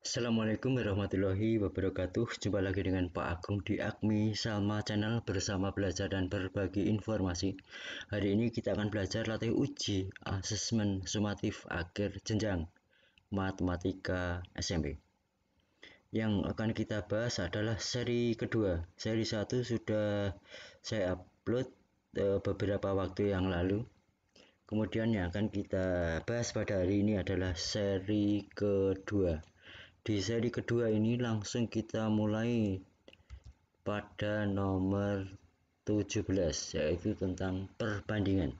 Assalamualaikum warahmatullahi wabarakatuh. Jumpa lagi dengan Pak Agung di Agmi Salma Channel bersama belajar dan berbagi informasi. Hari ini kita akan belajar latih uji asesmen sumatif akhir jenjang matematika SMP. Yang akan kita bahas adalah seri kedua. Seri 1 sudah saya upload beberapa waktu yang lalu. Kemudian yang akan kita bahas pada hari ini adalah seri kedua. Di seri kedua ini langsung kita mulai pada nomor 17, yaitu tentang perbandingan.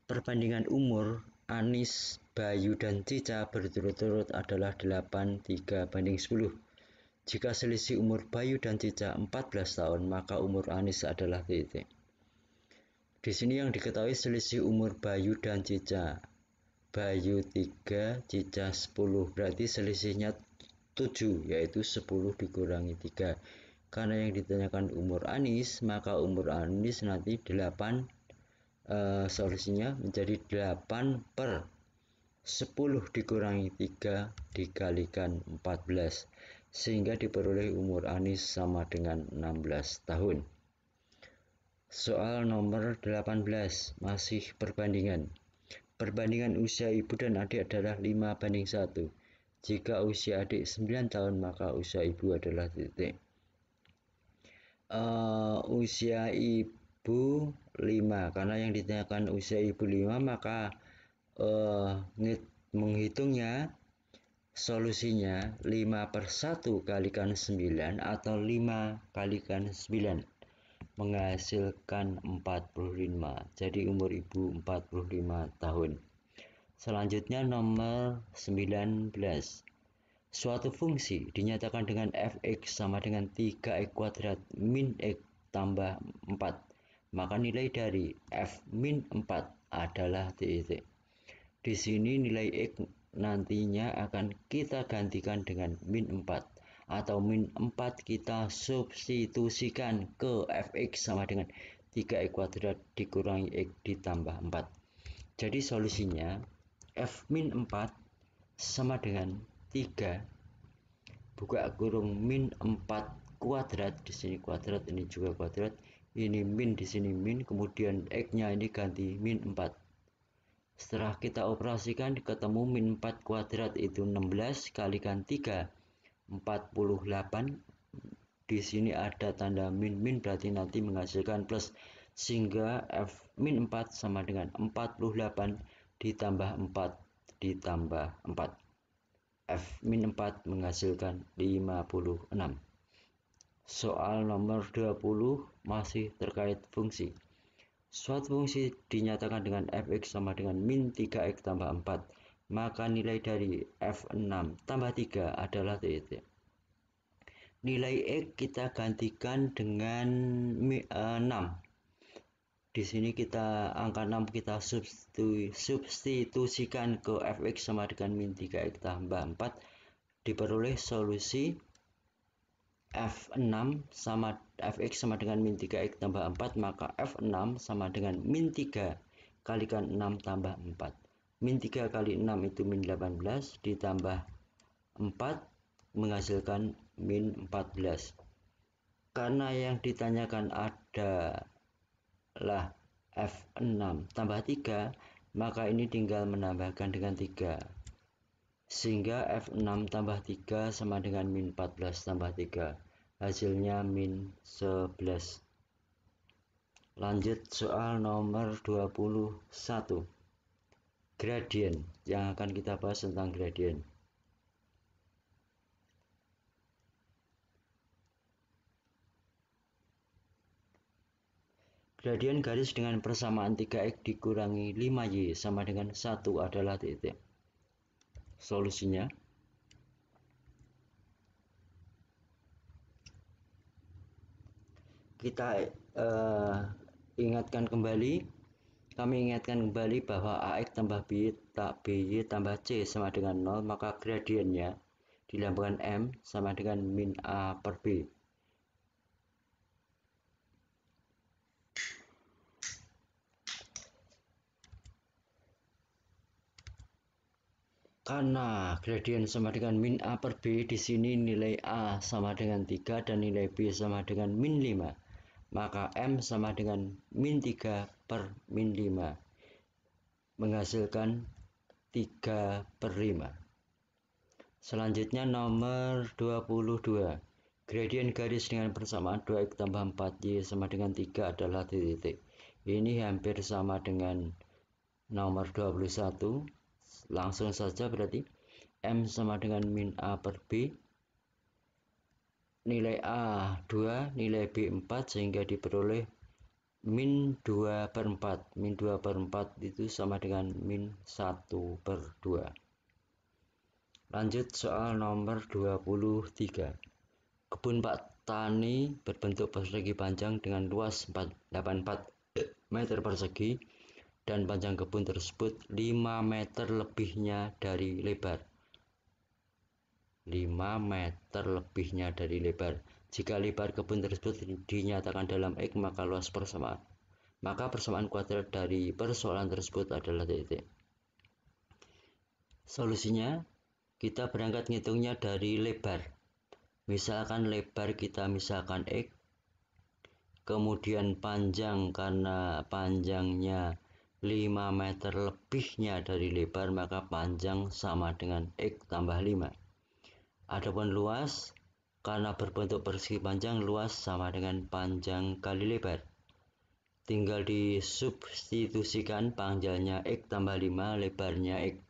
Perbandingan umur Anis, Bayu, dan Cica berturut-turut adalah 8:3:10. Jika selisih umur Bayu dan Cica 14 tahun, maka umur Anis adalah titik. Di sini yang diketahui selisih umur Bayu dan Cica. Bayu 3, Cica 10, berarti selisihnya 7, yaitu 10 dikurangi 3. Karena yang ditanyakan umur Anis, maka umur Anis nanti 8, solusinya menjadi 8/10 dikurangi 3 dikalikan 14, sehingga diperoleh umur Anis sama dengan 16 tahun. Soal nomor 18, masih perbandingan. Perbandingan usia ibu dan adik adalah 5:1. Jika usia adik 9 tahun, maka usia ibu adalah titik. Usia ibu 5, karena yang ditanyakan usia ibu 5, maka menghitungnya solusinya 5/1 kalikan 9 atau 5 kalikan 9 menghasilkan 45. Jadi umur ibu 45 tahun. Selanjutnya nomor 19. Suatu fungsi dinyatakan dengan fx sama dengan 3x² min x tambah 4. Maka nilai dari f min 4 adalah titik. Di sini nilai x nantinya akan kita gantikan dengan min 4. Atau min 4 kita substitusikan ke fx sama dengan 3x² dikurangi x ditambah 4. Jadi solusinya f min 4 sama dengan 3 buka kurung min 4 kuadrat, di sini kuadrat, ini juga kuadrat, ini min, di sini min, kemudian x-nya ini ganti min 4. Setelah kita operasikan ketemu min 4 kuadrat itu 16 kalikan 3 48. Di sini ada tanda min berarti nanti menghasilkan plus, sehingga f min 4 sama dengan 48 ditambah 4 ditambah 4. F min 4 menghasilkan 56. Soal nomor 20 masih terkait fungsi. Suatu fungsi dinyatakan dengan fx sama dengan min 3x tambah 4. Maka nilai dari f6 tambah 3 adalah titik. Nilai x kita gantikan dengan 6. Di sini kita angka 6 kita substitusikan ke fx sama dengan min 3x tambah 4. Diperoleh solusi f6 sama fx sama dengan min 3x tambah 4. Maka f6 sama dengan min 3 kalikan 6 tambah 4. Min 3 kali 6 itu min 18 ditambah 4 menghasilkan min 14. Karena yang ditanyakan adalah f6 tambah 3, maka ini tinggal menambahkan dengan 3. Sehingga f6 tambah 3 sama dengan min 14 tambah 3. Hasilnya min 11. Lanjut soal nomor 21. Gradien. Yang akan kita bahas tentang gradien. Gradien garis dengan persamaan 3x dikurangi 5y sama dengan 1 adalah titik. Solusinya kita kami ingatkan kembali bahwa ax tambah by tambah c sama dengan 0, maka gradiennya dilambangkan m sama dengan min a per b. Karena gradien sama dengan min A per B, di sini nilai A sama dengan 3 dan nilai B sama dengan min 5. Maka M sama dengan min 3 per min 5. Menghasilkan 3 per 5. Selanjutnya nomor 22. Gradien garis dengan persamaan 2x tambah 4y sama dengan 3 adalah titik. Ini hampir sama dengan nomor 21. Langsung saja berarti M sama dengan min A per B, nilai A 2, nilai B 4, sehingga diperoleh min 2 per 4. Min 2 per 4 itu sama dengan min 1 per 2. Lanjut soal nomor 23. Kebun Pak Tani berbentuk persegi panjang dengan luas 84 meter persegi dan panjang kebun tersebut 5 meter lebihnya dari lebar. 5 meter lebihnya dari lebar. Jika lebar kebun tersebut dinyatakan dalam X, maka luas persamaan. Maka persamaan kuadrat dari persoalan tersebut adalah titik. Solusinya, kita berangkat ngitungnya dari lebar. Misalkan lebar kita misalkan X, kemudian panjang karena panjangnya 5 meter lebihnya dari lebar, maka panjang sama dengan X tambah 5. Adapun luas, karena berbentuk persegi panjang, luas sama dengan panjang kali lebar. Tinggal disubstitusikan panjangnya X tambah 5, lebarnya X.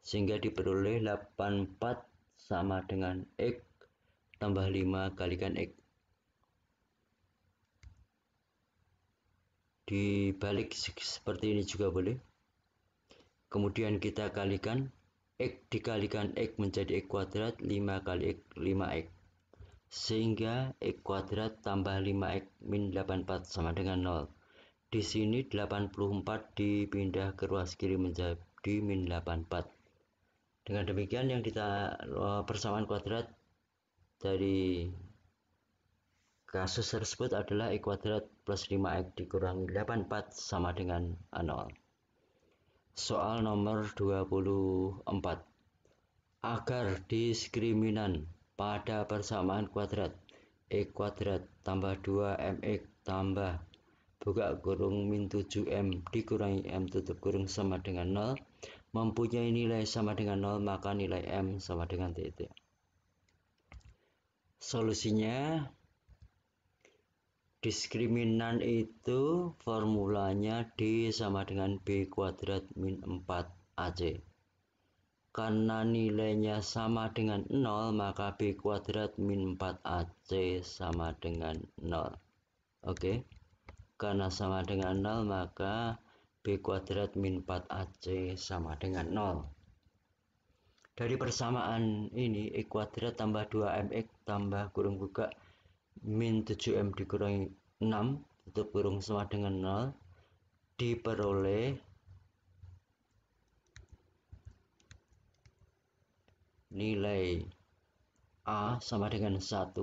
Sehingga diperoleh 84 sama dengan X tambah 5 kalikan X. Dibalik seperti ini juga boleh. Kemudian kita kalikan X dikalikan X menjadi X kuadrat 5 kali X 5X. Sehingga X kuadrat tambah 5X min 84 sama dengan 0. Di sini 84 dipindah ke ruas kiri menjadi min 84. Dengan demikian yang kita persamaan kuadrat dari kasus tersebut adalah X kuadrat plus 5X dikurangi 84 sama dengan 0. Soal nomor 24. Agar diskriminan pada persamaan kuadrat X kuadrat tambah 2mx tambah buka kurung min 7m dikurangi m tutup kurung sama dengan 0 mempunyai nilai sama dengan 0, maka nilai m sama dengan titik. Solusinya, diskriminan itu formulanya D sama dengan B kuadrat min 4AC. Karena nilainya sama dengan 0, maka B kuadrat min 4AC sama dengan 0. Oke. Karena sama dengan 0, maka B kuadrat min 4AC sama dengan 0. Dari persamaan ini, X kuadrat tambah 2mx tambah kurung buka min 7m dikurangi 6 tutup kurung sama dengan 0 diperoleh nilai A sama dengan 1,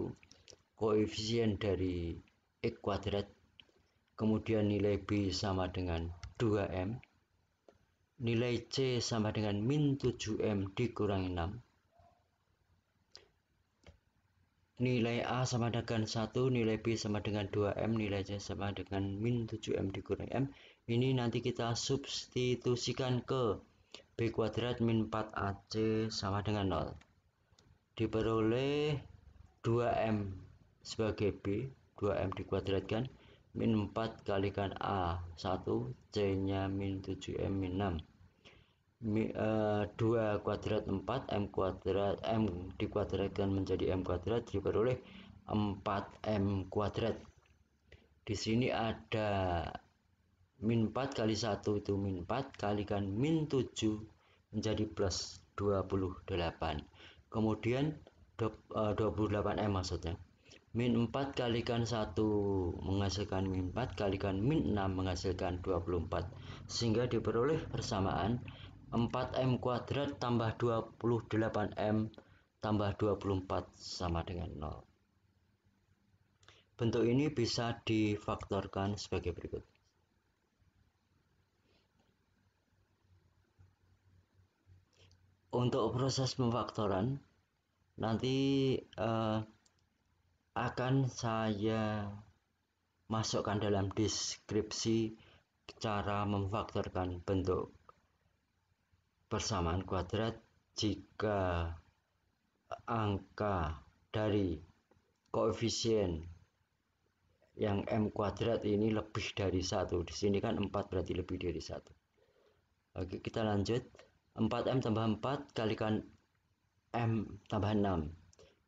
koefisien dari X kuadrat, kemudian nilai B sama dengan 2m, nilai C sama dengan min 7m dikurangi 6, nilai A sama dengan 1, nilai B sama dengan 2m, nilai C sama dengan min 7m dikurangi m. Ini nanti kita substitusikan ke B kuadrat min 4AC sama dengan 0. Diperoleh 2m sebagai B, 2m dikuadratkan, min 4 kalikan A 1, C nya min 7m min 6. 2 kuadrat 4, m kuadrat, m dikuadratkan menjadi m kuadrat, diperoleh 4m kuadrat. Di sini ada min 4 kali 1 itu min 4 kalikan min 7 menjadi plus 28. Kemudian 28m maksudnya. Min 4 kalikan 1 menghasilkan min 4 kalikan min 6 menghasilkan 24. Sehingga diperoleh persamaan 4m kuadrat tambah 28m tambah 24 sama dengan 0. Bentuk ini bisa difaktorkan sebagai berikut. Untuk proses pemfaktoran nanti akan saya masukkan dalam deskripsi cara memfaktorkan bentuk persamaan kuadrat jika angka dari koefisien yang M kuadrat ini lebih dari 1. Di sini kan 4 berarti lebih dari 1. Oke, kita lanjut. 4M tambah 4 kalikan M tambah 6.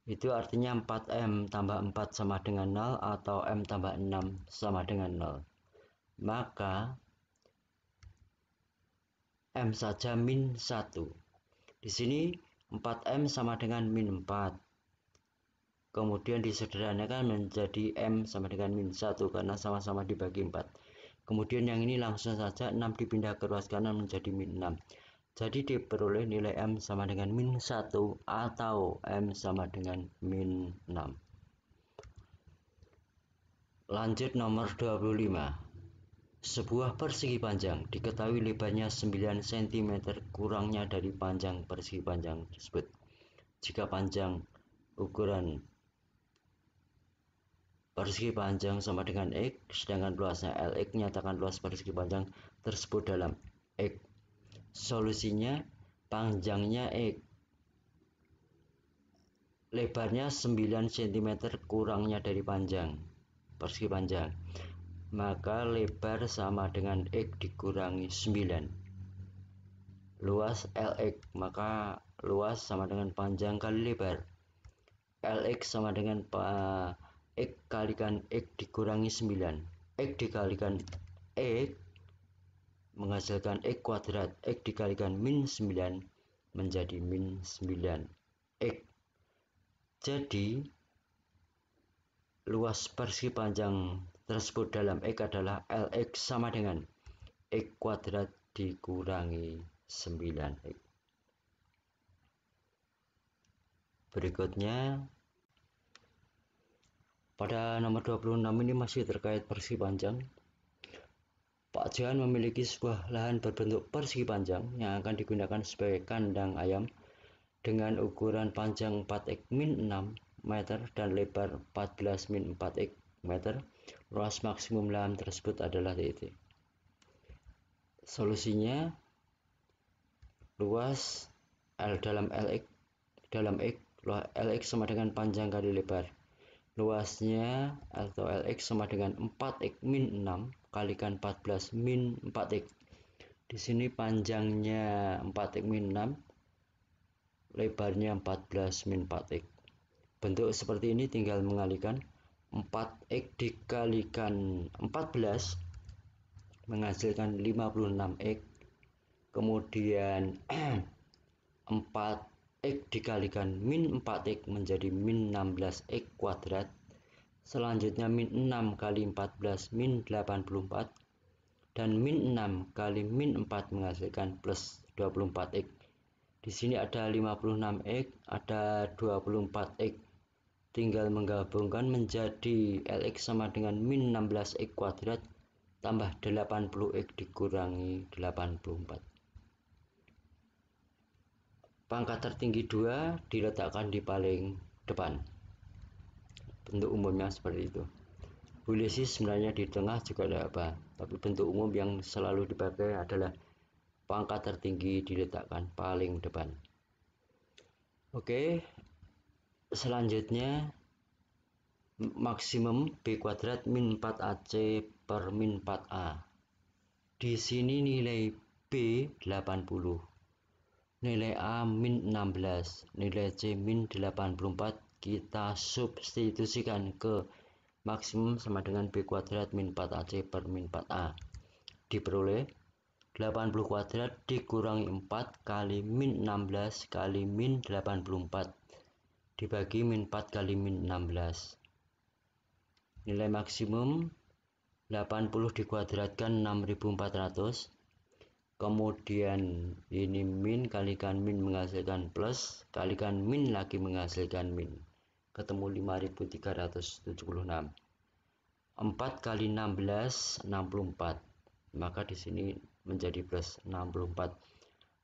Itu artinya 4M tambah 4 sama dengan 0 atau M tambah 6 sama dengan 0. Maka M saja min 1. Di sini 4M sama dengan min 4. Kemudian disederhanakan menjadi M sama dengan min 1 karena sama-sama dibagi 4. Kemudian yang ini langsung saja 6 dipindah ke ruas kanan menjadi min 6. Jadi diperoleh nilai M sama dengan min 1 atau M sama dengan min 6. Lanjut nomor 25. Sebuah persegi panjang diketahui lebarnya 9 cm kurangnya dari panjang persegi panjang tersebut. Jika panjang ukuran persegi panjang sama dengan X, sedangkan luasnya LX, nyatakan luas persegi panjang tersebut dalam X. Solusinya, panjangnya X, lebarnya 9 cm kurangnya dari panjang persegi panjang. Maka lebar sama dengan X dikurangi 9. Luas LX, maka luas sama dengan panjang kali lebar. LX sama dengan X kalikan X dikurangi 9. X dikalikan X menghasilkan X kuadrat. X dikalikan min 9 menjadi min 9 X. Jadi luas persegi panjang tersebut dalam X adalah LX sama dengan X kuadrat dikurangi 9X. Berikutnya pada nomor 26 ini masih terkait persegi panjang. Pak Johan memiliki sebuah lahan berbentuk persegi panjang yang akan digunakan sebagai kandang ayam dengan ukuran panjang 4x min 6 meter dan lebar 14 min 4x meter. Luas maksimum lahan tersebut adalah titik. Solusinya, luas L dalam LX dalam X, LX sama dengan panjang kali lebar. Luasnya atau LX sama dengan 4x min 6 kalikan 14 min 4x. Di sini panjangnya 4x min 6, lebarnya 14 min 4x. Bentuk seperti ini tinggal mengalikan 4x dikalikan 14 menghasilkan 56x. Kemudian 4x dikalikan min 4x menjadi min 16x kuadrat. Selanjutnya min 6 kali 14 min 84 dan min 6 kali min 4 menghasilkan plus 24x. Di sini ada 56x, ada 24x. Tinggal menggabungkan menjadi LX sama dengan min 16x kuadrat tambah 80x dikurangi 84. Pangkat tertinggi 2 diletakkan di paling depan. Bentuk umumnya seperti itu. Boleh sih sebenarnya di tengah juga ada apa, tapi bentuk umum yang selalu dipakai adalah pangkat tertinggi diletakkan paling depan. Oke, selanjutnya maksimum B kuadrat min 4AC per min 4A. Di sini nilai B 80, nilai A min 16, nilai C min 84. Kita substitusikan ke maksimum sama dengan B kuadrat min 4AC per min 4A. Diperoleh 80 kuadrat dikurangi 4 kali min 16 kali min 84 dibagi min 4 kali min 16. Nilai maksimum 80 dikuadratkan 6400. Kemudian ini min kalikan min menghasilkan plus, kalikan min lagi menghasilkan min. Ketemu 5376. 4 kali 16 64. Maka di sini menjadi plus 64.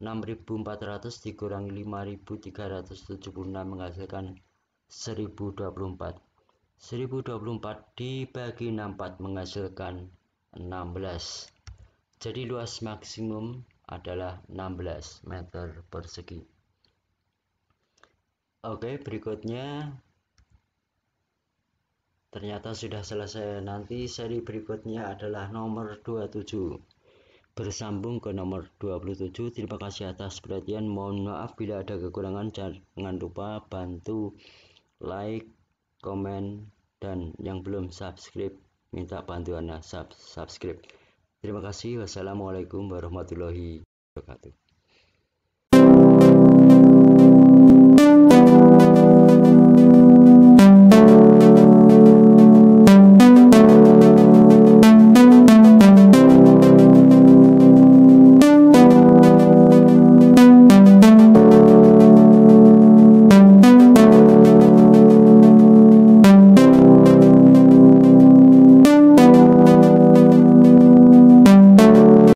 6.400 dikurangi 5.376 menghasilkan 1024. 1024 dibagi 64 menghasilkan 16. Jadi luas maksimum adalah 16 meter persegi. Oke, berikutnya ternyata sudah selesai. Nanti seri berikutnya adalah nomor 27. Bersambung ke nomor 27. Terima kasih atas perhatian. Mohon maaf bila ada kekurangan. Jangan lupa bantu like, komen, dan yang belum subscribe minta bantuannya subscribe. Terima kasih. Wassalamualaikum warahmatullahi wabarakatuh.